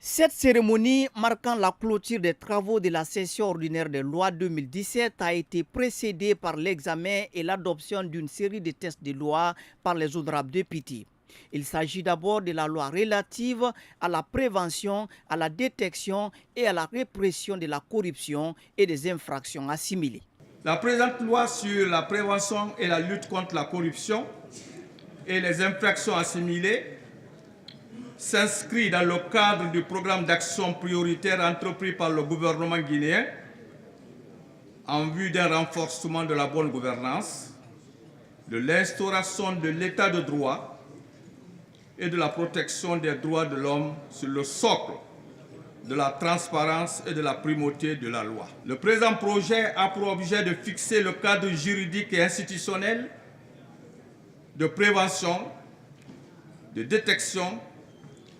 Cette cérémonie marquant la clôture des travaux de la session ordinaire des lois 2017 a été précédée par l'examen et l'adoption d'une série de textes de loi par les honorables députés. Il s'agit d'abord de la loi relative à la prévention, à la détection et à la répression de la corruption et des infractions assimilées. La présente loi sur la prévention et la lutte contre la corruption et les infractions assimilées s'inscrit dans le cadre du programme d'action prioritaire entrepris par le gouvernement guinéen en vue d'un renforcement de la bonne gouvernance, de l'instauration de l'état de droit et de la protection des droits de l'homme sur le socle de la transparence et de la primauté de la loi. Le présent projet a pour objet de fixer le cadre juridique et institutionnel de prévention, de détection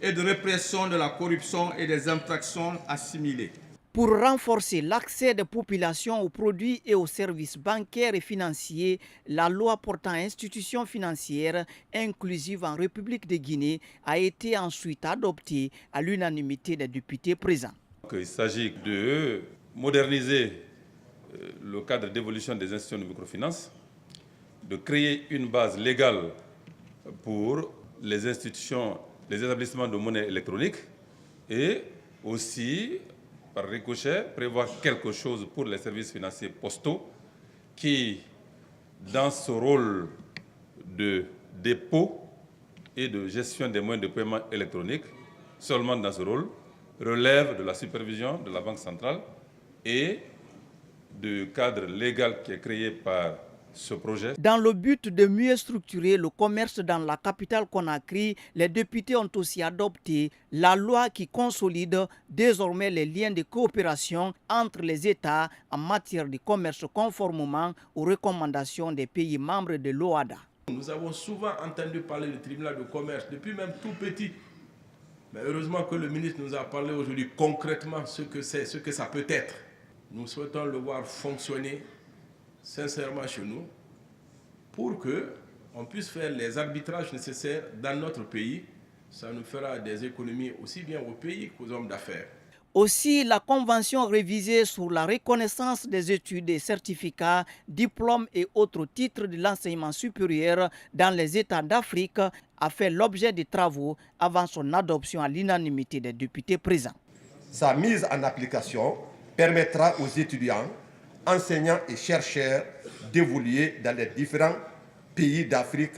et de répression de la corruption et des infractions assimilées. Pour renforcer l'accès des populations aux produits et aux services bancaires et financiers, la loi portant institutions financières inclusives en République de Guinée a été ensuite adoptée à l'unanimité des députés présents. Il s'agit de moderniser le cadre d'évolution des institutions de microfinance, de créer une base légale pour les institutions, les établissements de monnaie électronique et aussi, par ricochet, prévoir quelque chose pour les services financiers postaux qui, dans ce rôle de dépôt et de gestion des moyens de paiement électroniques, seulement dans ce rôle, relève de la supervision de la Banque centrale et du cadre légal qui est créé par ce projet. Dans le but de mieux structurer le commerce dans la capitale Conakry, les députés ont aussi adopté la loi qui consolide désormais les liens de coopération entre les États en matière de commerce conformément aux recommandations des pays membres de l'OADA. Nous avons souvent entendu parler du tribunal de commerce depuis même tout petit. Mais heureusement que le ministre nous a parlé aujourd'hui concrètement ce que c'est, ce que ça peut être. Nous souhaitons le voir fonctionner sincèrement chez nous pour qu'on puisse faire les arbitrages nécessaires dans notre pays. Ça nous fera des économies aussi bien au pays qu'aux hommes d'affaires. Aussi, la convention révisée sur la reconnaissance des études et certificats, diplômes et autres titres de l'enseignement supérieur dans les États d'Afrique a fait l'objet de travaux avant son adoption à l'unanimité des députés présents. Sa mise en application permettra aux étudiants, enseignants et chercheurs d'évoluer dans les différents pays d'Afrique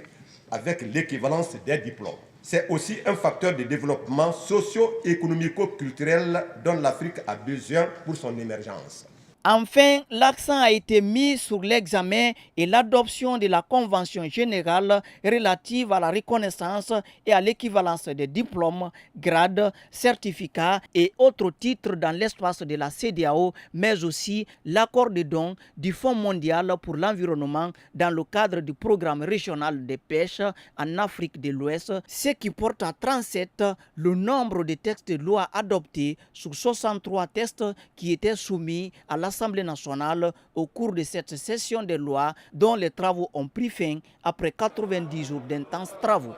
avec l'équivalence des diplômes. C'est aussi un facteur de développement socio-économico-culturel dont l'Afrique a besoin pour son émergence. Enfin, l'accent a été mis sur l'examen et l'adoption de la Convention générale relative à la reconnaissance et à l'équivalence des diplômes, grades, certificats et autres titres dans l'espace de la CEDEAO, mais aussi l'accord de don du Fonds mondial pour l'environnement dans le cadre du programme régional de pêche en Afrique de l'Ouest, ce qui porte à 37 le nombre de textes de loi adoptés sur 63 textes qui étaient soumis à l'Assemblée nationale au cours de cette session de loi dont les travaux ont pris fin après 90 jours d'intenses travaux.